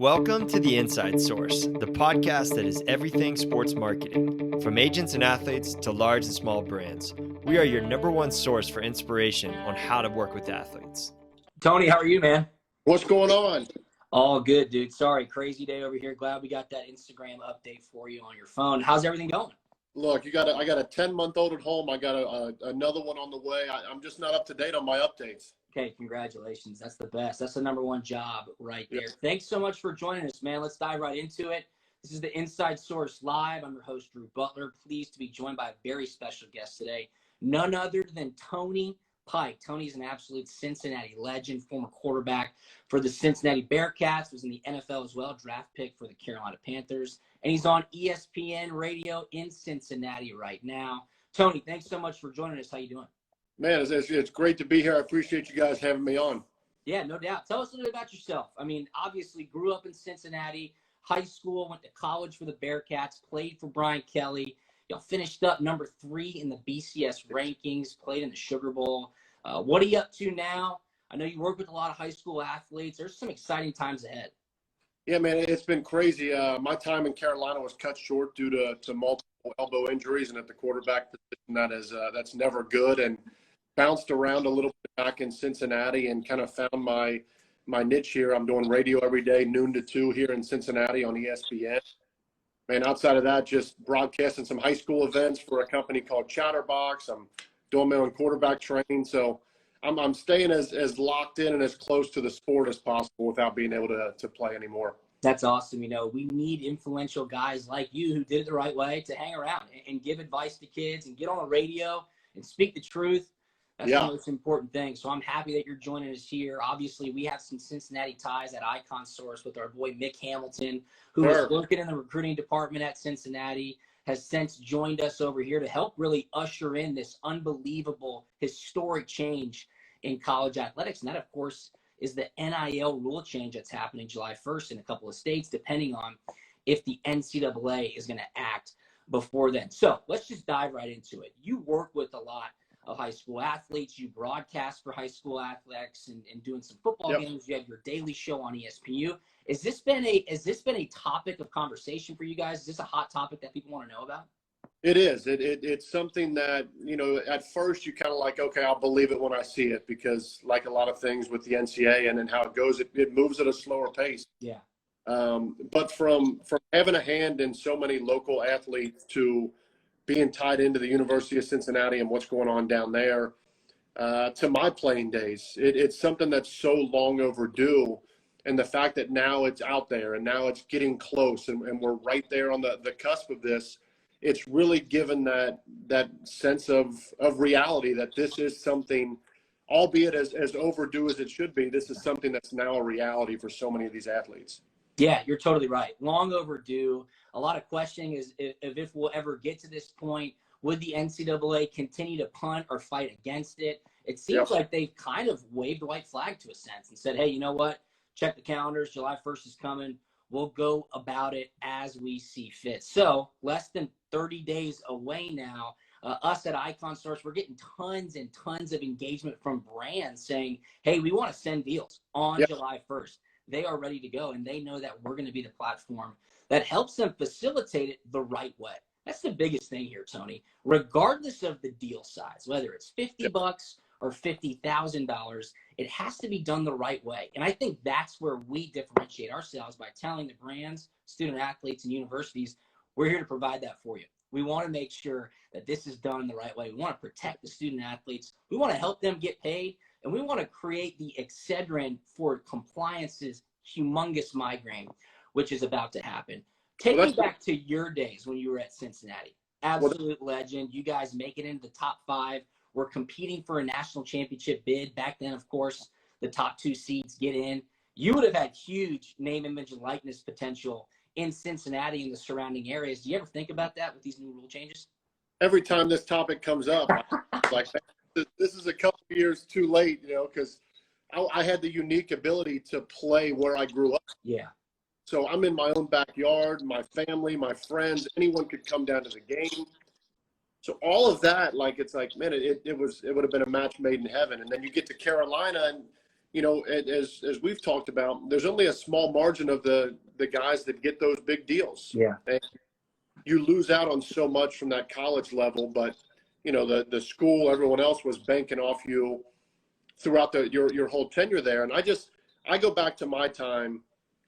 Welcome to The Inside Source, the podcast that is everything sports marketing. From agents and athletes to large and small brands, we are your number one source for inspiration on how to work with athletes. Tony, how are you, man? What's going on? All good, dude. Sorry, crazy day over here. Glad we got that Instagram update for you on your phone. How's everything going? Look, I got a 10-month-old at home. I got another one on the way. I'm just not up to date on my updates. Okay, congratulations. That's the best. That's the number one job right there. Yeah. Thanks so much for joining us, man. Let's dive right into it. This is the Inside Source Live. I'm your host, Drew Butler. Pleased to be joined by a very special guest today, none other than Tony Pike. Tony's an absolute Cincinnati legend, former quarterback for the Cincinnati Bearcats, was in the NFL as well, draft pick for the Carolina Panthers, and he's on ESPN radio in Cincinnati right now. Tony, thanks so much for joining us. How you doing? Man, it's great to be here. I appreciate you guys having me on. Yeah, no doubt. Tell us a little bit about yourself. I mean, obviously grew up in Cincinnati, high school, went to college for the Bearcats, played for Brian Kelly, finished up number 3 in the BCS rankings, played in the Sugar Bowl. What are you up to now? I know you work with a lot of high school athletes. There's some exciting times ahead. Yeah, man, it's been crazy. My time in Carolina was cut short due to multiple elbow injuries, and at the quarterback position, that's never good. And bounced around a little bit back in Cincinnati and kind of found my niche here. I'm doing radio every day, noon to 2 here in Cincinnati on ESPN. Man, outside of that, just broadcasting some high school events for a company called Chatterbox. I'm doing my own quarterback training. So I'm staying as locked in and as close to the sport as possible without being able to play anymore. That's awesome. We need influential guys like you who did it the right way to hang around and give advice to kids and get on the radio and speak the truth. That's the most important thing. So I'm happy that you're joining us here. Obviously, we have some Cincinnati ties at Icon Source with our boy Mick Hamilton, who is working in the recruiting department at Cincinnati, has since joined us over here to help really usher in this unbelievable historic change in college athletics. And that, of course, is the NIL rule change that's happening July 1st in a couple of states, depending on if the NCAA is going to act before then. So let's just dive right into it. You work with a lot of high school athletes. You broadcast for high school athletics and doing some football games. You have your daily show on ESPN. Has this been a topic of conversation for you guys? Is this a hot topic that people want to know about? It is. It's something that, at first you kind of like, okay, I'll believe it when I see it, because like a lot of things with the NCAA and how it goes, it moves at a slower pace. Yeah. But from having a hand in so many local athletes to being tied into the University of Cincinnati and what's going on down there, to my playing days, it's something that's so long overdue. And the fact that now it's out there and now it's getting close and we're right there on the cusp of this, it's really given that sense of reality that this is something, albeit as overdue as it should be, this is something that's now a reality for so many of these athletes. Yeah, you're totally right. Long overdue. A lot of questioning is if we'll ever get to this point. Would the NCAA continue to punt or fight against it? It seems like they've kind of waved a white flag to a sense and said, hey, you know what? Check the calendars. July 1st is coming. We'll go about it as we see fit. So less than 30 days away now. Us at Icon Source, we're getting tons and tons of engagement from brands saying, hey, we want to send deals on July 1st. They are ready to go, and they know that we're going to be the platform that helps them facilitate it the right way. That's the biggest thing here, Tony. Regardless of the deal size, whether it's $50 or $50,000, it has to be done the right way. And I think that's where we differentiate ourselves by telling the brands, student athletes, and universities, we're here to provide that for you. We want to make sure that this is done the right way. We want to protect the student athletes. We want to help them get paid. And we want to create the Excedrin for compliance's humongous migraine, which is about to happen. Take me back to your days when you were at Cincinnati. Absolute legend. You guys make it into the top 5. We're competing for a national championship bid. Back then, of course, the top 2 seeds get in. You would have had huge name, image, and likeness potential in Cincinnati and the surrounding areas. Do you ever think about that with these new rule changes? Every time this topic comes up, like, this is a couple of years too late, because I had the unique ability to play where I grew up. Yeah. So I'm in my own backyard, my family, my friends, anyone could come down to the game. So all of that, it's like, man, it would have been a match made in heaven. And then you get to Carolina and as we've talked about, there's only a small margin of the guys that get those big deals. Yeah. And you lose out on so much from that college level, but the school, everyone else was banking off you throughout your whole tenure there. And I go back to my time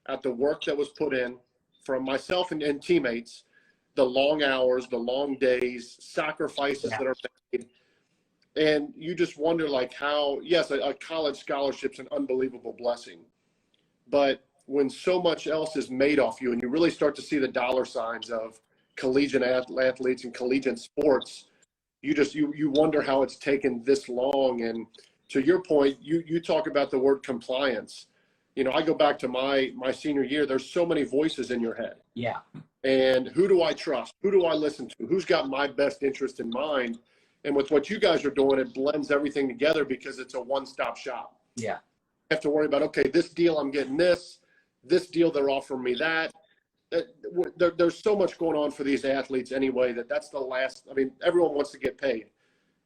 at the work that was put in from myself and teammates, the long hours, the long days, sacrifices that are made. And you just wonder, like, how, yes, a college scholarship's an unbelievable blessing. But when so much else is made off you and you really start to see the dollar signs of collegiate athletes and collegiate sports, you wonder how it's taken this long. And to your point, you talk about the word compliance. I go back to my senior year. There's so many voices in your head. Yeah. And who do I trust? Who do I listen to? Who's got my best interest in mind? And with what you guys are doing, it blends everything together because it's a one-stop shop. Yeah. You have to worry about, okay, this deal I'm getting this deal they're offering me that. There's so much going on for these athletes anyway that's the last. I mean, everyone wants to get paid,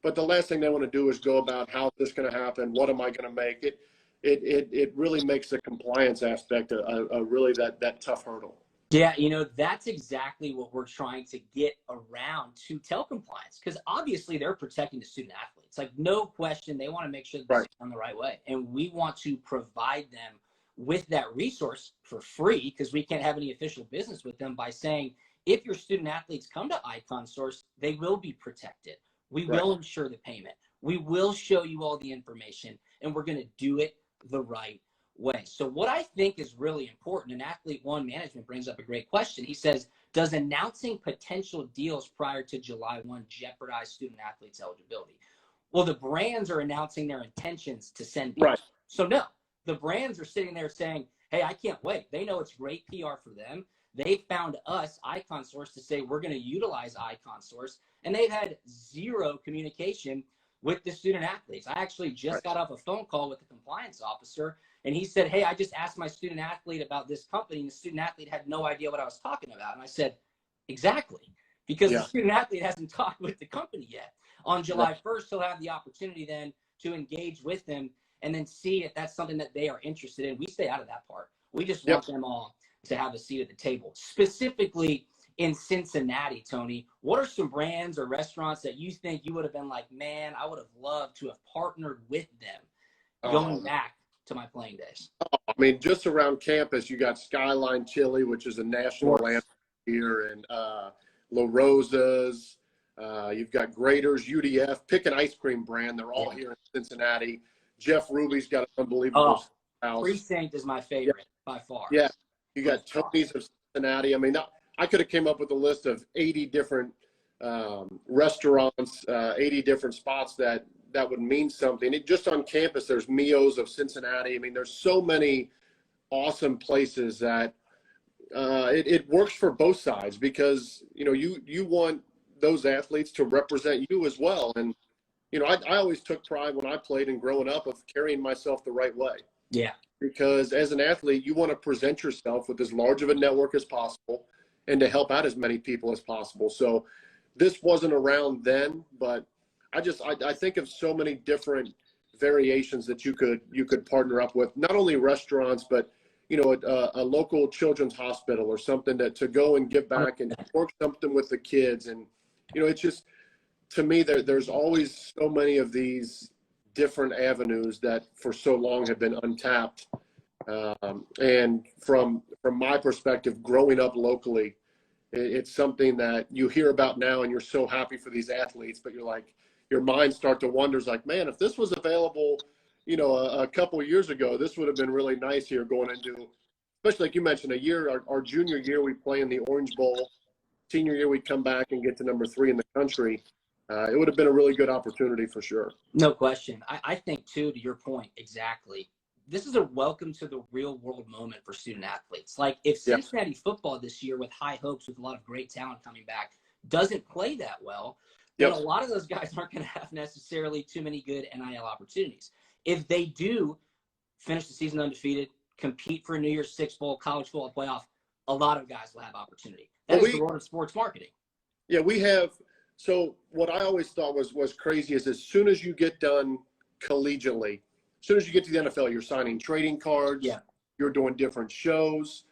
but the last thing they want to do is go about how this going to happen. What am I going to make? It really makes the compliance aspect a really that tough hurdle. Yeah, that's exactly what we're trying to get around to tell compliance, because obviously they're protecting the student athletes. Like, no question, they want to make sure that they're done the right way. And we want to provide them with that resource for free, because we can't have any official business with them, by saying, if your student athletes come to Icon Source, they will be protected. We will ensure the payment. We will show you all the information, and we're going to do it the right way. So what I think is really important, and Athlete One Management brings up a great question. He says, does announcing potential deals prior to July 1 jeopardize student athletes' eligibility? Well, the brands are announcing their intentions to send deals. Right. So no, the brands are sitting there saying, hey, I can't wait. They know it's great PR for them. They found us, Icon Source, to say we're going to utilize Icon Source, and they've had zero communication with the student athletes. I actually just got off a phone call with the compliance officer, and he said, hey, I just asked my student athlete about this company, and the student athlete had no idea what I was talking about. And I said, exactly, because the student athlete hasn't talked with the company yet. On July 1st, he'll have the opportunity then to engage with them and then see if that's something that they are interested in. We stay out of that part. We just want them all to have a seat at the table. Specifically in Cincinnati, Tony, what are some brands or restaurants that you think you would have been like, man, I would have loved to have partnered with them going back to my playing days? I mean, just around campus, you got Skyline Chili, which is a national landmark here, and La Rosa's. You've got Graders, UDF, pick an ice cream brand. They're all here in Cincinnati. Jeff Ruby's got an unbelievable house. Precinct is my favorite by far. Yeah. You got Tony's of Cincinnati. I mean, I could have came up with a list of 80 different restaurants, 80 different spots that would mean something. Just on campus, there's Mio's of Cincinnati. I mean, there's so many awesome places that it works for both sides, because, you want those athletes to represent you as well. And, I always took pride when I played and growing up of carrying myself the right way. Yeah. Because as an athlete, you want to present yourself with as large of a network as possible and to help out as many people as possible. So this wasn't around then, but I think of so many different variations that you could partner up with, not only restaurants, but a local children's hospital or something to go and give back and work something with the kids. And it's just, to me, there's always so many of these different avenues that for so long have been untapped. And from my perspective, growing up locally, it's something that you hear about now and you're so happy for these athletes, but you're like, your mind start to wonder, like, man, if this was available, a couple of years ago, this would have been really nice here going into, especially like you mentioned, a year, our junior year, we play in the Orange Bowl. Senior year, we come back and get to number 3 in the country. It would have been a really good opportunity for sure. No question. I think, too, to your point, exactly. This is a welcome to the real world moment for student athletes. Like, if Cincinnati football this year, with high hopes, with a lot of great talent coming back, doesn't play that well, then a lot of those guys aren't going to have necessarily too many good NIL opportunities. If they do finish the season undefeated, compete for a New Year's Six Bowl, college football playoff, a lot of guys will have opportunity. That is the world of sports marketing. Yeah, we have. So what I always thought was crazy is as soon as you get done collegiately, as soon as you get to the NFL, you're signing trading cards. Yeah. You're doing different shows.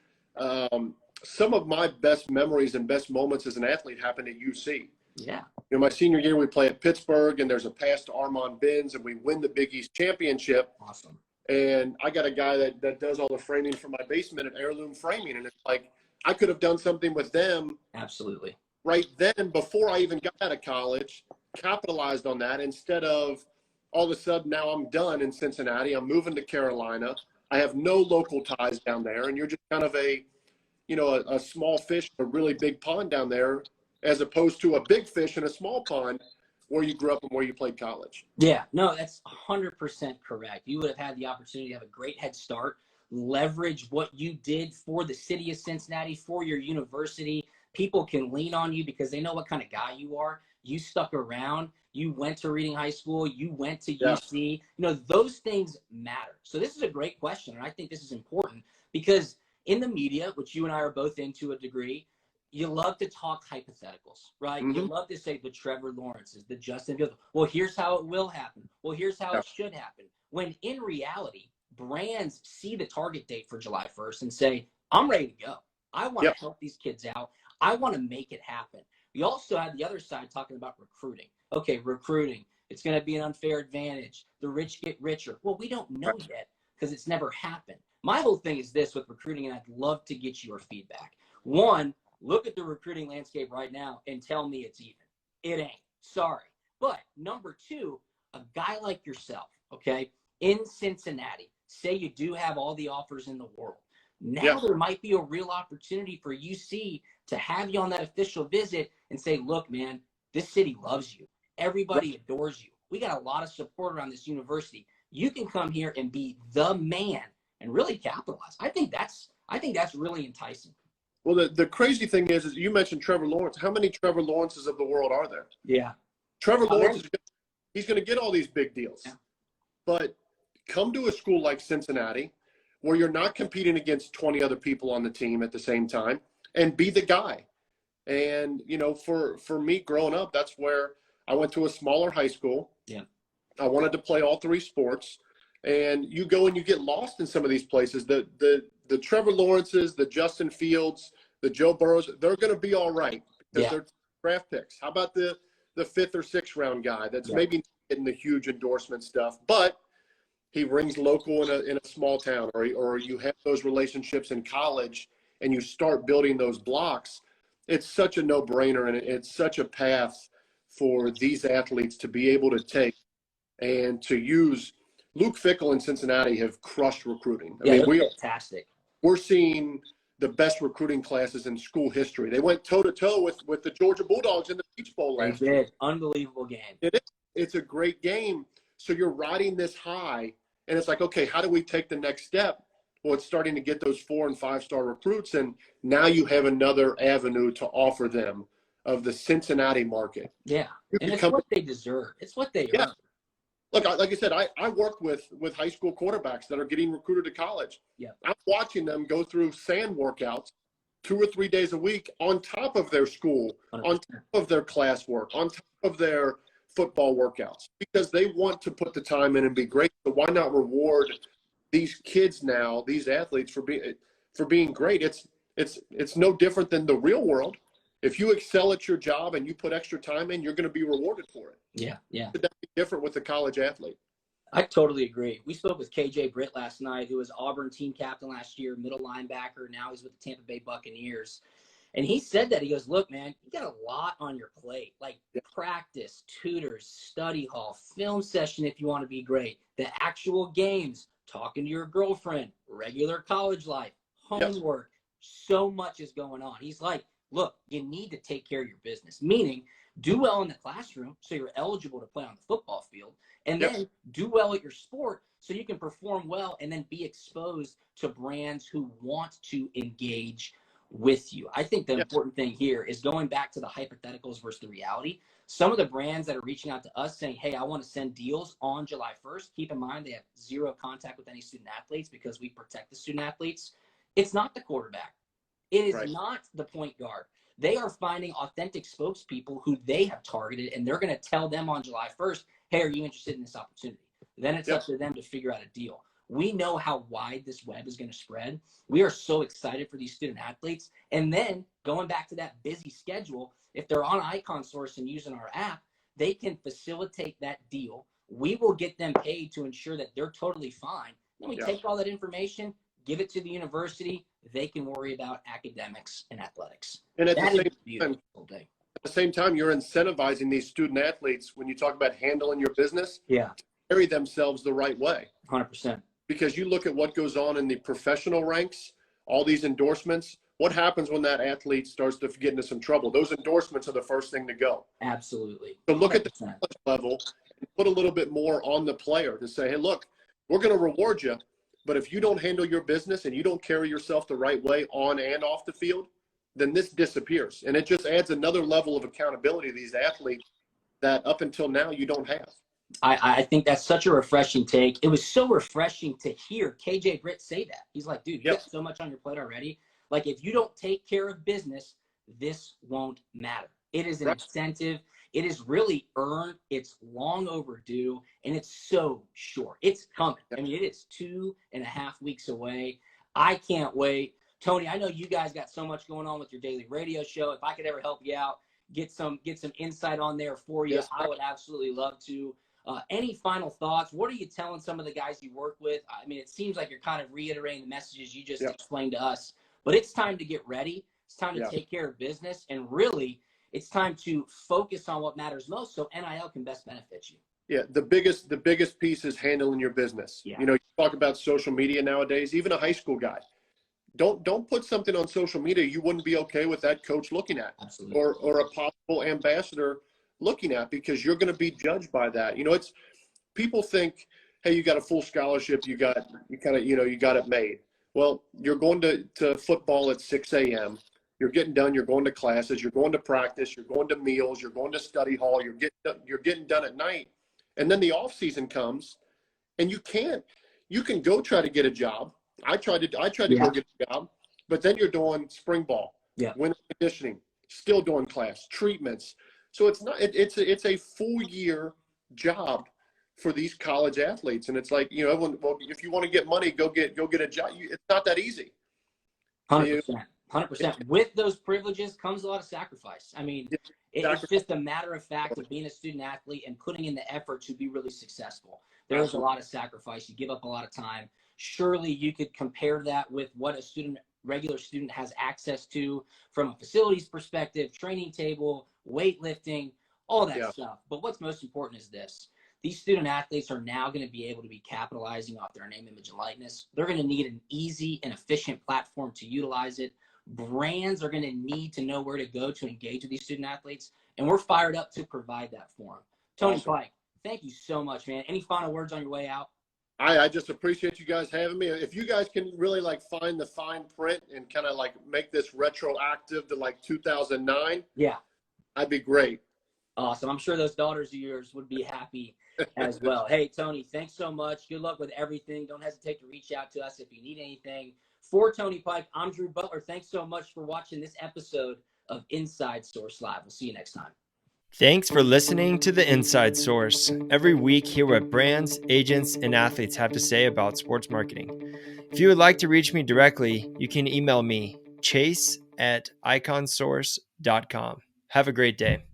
Some of my best memories and best moments as an athlete happened at UC. Yeah. My senior year, we play at Pittsburgh, and there's a pass to Armand Benz, and we win the Big East championship. Awesome. And I got a guy that does all the framing for my basement at Heirloom Framing. And it's like, I could have done something with them. Absolutely. Right then, before I even got out of college, capitalized on that instead of all of a sudden now I'm done in Cincinnati. I'm moving to Carolina. I have no local ties down there. And you're just kind of a small fish in a really big pond down there, as opposed to a big fish in a small pond where you grew up and where you played college. Yeah, no, that's 100% correct. You would have had the opportunity to have a great head start, leverage what you did for the city of Cincinnati, for your university. People can lean on you because they know what kind of guy you are. You stuck around. You went to Reading High School. You went to UC. Those things matter. So this is a great question, and I think this is important because in the media, which you and I are both in to a degree, you love to talk hypotheticals, right? Mm-hmm. You love to say the Trevor Lawrences, the Justin Fields. Well, here's how it will happen. Well, here's how it should happen. When in reality, brands see the target date for July 1st and say, I'm ready to go. I want to help these kids out. I want to make it happen. We also have the other side talking about recruiting. Okay, recruiting. It's going to be an unfair advantage. The rich get richer. Well, we don't know yet because it's never happened. My whole thing is this with recruiting, and I'd love to get your feedback. One, look at the recruiting landscape right now and tell me it's even. It ain't. Sorry. But number two, a guy like yourself, okay, in Cincinnati, say you do have all the offers in the world. Now there might be a real opportunity for UC to have you on that official visit and say, look, man, this city loves you. Everybody adores you. We got a lot of support around this university. You can come here and be the man and really capitalize. I think that's really enticing. Well, the crazy thing is you mentioned Trevor Lawrence. How many Trevor Lawrences of the world are there? Yeah. Trevor Lawrence, he's going to get all these big deals. Yeah. But come to a school like Cincinnati where you're not competing against 20 other people on the team at the same time and be the guy. And, for me growing up, that's where I went to a smaller high school. Yeah. I wanted to play all three sports. And you go and you get lost in some of these places. The Trevor Lawrences, the Justin Fields, the Joe Burrows, they're going to be all right because they're draft picks. How about the fifth or sixth round guy that's maybe not getting the huge endorsement stuff, but he rings local in a small town, or you have those relationships in college and you start building those blocks. It's such a no-brainer, and it's such a path for these athletes to be able to take and to use. Luke Fickell in Cincinnati have crushed recruiting. I mean, fantastic. We're seeing the best recruiting classes in school history. They went toe-to-toe with the Georgia Bulldogs in the Peach Bowl last year. They did. Unbelievable game. It's a great game. So you're riding this high, and it's like, okay, how do we take the next step? Well, it's starting to get those 4- and 5-star recruits, and now you have another avenue to offer them of the Cincinnati market. Yeah, and it's what they deserve. It's what they earn. Look, like I said, I work with high school quarterbacks that are getting recruited to college. Yeah. I'm watching them go through sand workouts 2 or 3 days a week on top of their school, 100%. On top of their classwork, on top of their football workouts, because they want to put the time in and be great. So why not reward these kids now, these athletes for being great? It's no different than the real world. If you excel at your job and you put extra time in, you're going to be rewarded for it. Yeah. Could that be different with the college athlete? I totally agree. We spoke with KJ Britt last night, who was Auburn team captain last year, middle linebacker. Now he's with the Tampa Bay Buccaneers. And he said that. He goes, look, man, you got a lot on your plate, like practice, tutors, study hall, film session if you want to be great, the actual games, talking to your girlfriend, regular college life, homework. So much is going on. He's like, look, you need to take care of your business, meaning do well in the classroom so you're eligible to play on the football field, and then do well at your sport so you can perform well and then be exposed to brands who want to engage with you. I think the important thing here is going back to the hypotheticals versus the reality. Some of the brands that are reaching out to us saying, hey, I want to send deals on July 1st. Keep in mind they have zero contact with any student athletes because we protect the student athletes. It's not the quarterback. It is not the point guard. They are finding authentic spokespeople who they have targeted, and they're going to tell them on July 1st, hey, are you interested in this opportunity? then it's up to them to figure out a deal. We know how wide this web is going to spread. We are so excited for these student athletes. And then going back to that busy schedule, if they're on Icon Source and using our app, they can facilitate that deal. We will get them paid to ensure that they're totally fine. Then we take all that information, give it to the university. They can worry about academics and athletics. And at the same time, you're incentivizing these student athletes when you talk about handling your business. Yeah. To carry themselves the right way. 100%. Because you look at what goes on in the professional ranks, all these endorsements. What happens when that athlete starts to get into some trouble? Those endorsements are the first thing to go. Absolutely. So look 100%. At the college level and put a little bit more on the player to say, hey, look, we're going to reward you, but if you don't handle your business and you don't carry yourself the right way on and off the field, then this disappears. And it just adds another level of accountability to these athletes that up until now you don't have. I think that's such a refreshing take. It was so refreshing to hear KJ Britt say that. He's like, dude, you got so much on your plate already. Like, if you don't take care of business, this won't matter. It is an incentive. It is really earned. It's long overdue, and it's so short. It's coming. I mean, it is 2.5 weeks away. I can't wait. Tony, I know you guys got so much going on with your daily radio show. If I could ever help you out, get some insight on there for you, I would absolutely love to. Any final thoughts? What are you telling some of the guys you work with? I mean, it seems like you're kind of reiterating the messages you just explained to us, but it's time to get ready. It's time to take care of business, and really it's time to focus on what matters most so NIL can best benefit you. Yeah, the biggest piece is handling your business. You know, you talk about social media nowadays, even a high school guy. Don't put something on social media you wouldn't be okay with that coach looking at. Absolutely. Or a possible ambassador looking at, because you're going to be judged by that. You know, it's people think, hey, you got a full scholarship, you got it made. Well, you're going to football at 6 a.m. You're getting done. You're going to classes. You're going to practice. You're going to meals. You're going to study hall. You're getting done at night, and then the off season comes, and you can go try to get a job. I tried to go get a job, but then you're doing spring ball, winter conditioning, still doing class treatments. So it's a full year job for these college athletes, and it's like, you know, everyone, well, if you want to get money, go get a job. It's not that easy. 100%. With those privileges comes a lot of sacrifice. I mean, it's just a matter of fact of being a student athlete and putting in the effort to be really successful. There's a lot of sacrifice. You give up a lot of time. Surely you could compare that with what a regular student has access to from a facilities perspective, training table, weightlifting, all that stuff. But what's most important is this. These student athletes are now going to be able to be capitalizing off their name, image, and likeness. They're going to need an easy and efficient platform to utilize it. Brands are going to need to know where to go to engage with these student athletes, and we're fired up to provide that for them. Tony Pike, thank you so much, man. Any final words on your way out? I just appreciate you guys having me. If you guys can really find the fine print and kind of make this retroactive to 2009, I'd be great. Awesome. I'm sure those daughters of yours would be happy as well. Hey, Tony, thanks so much. Good luck with everything. Don't hesitate to reach out to us if you need anything. For Tony Pike, I'm Drew Butler. Thanks so much for watching this episode of Inside Source Live. We'll see you next time. Thanks for listening to The Inside Source. Every week, hear what brands, agents, and athletes have to say about sports marketing. If you would like to reach me directly, you can email me, chase@iconsource.com. Have a great day.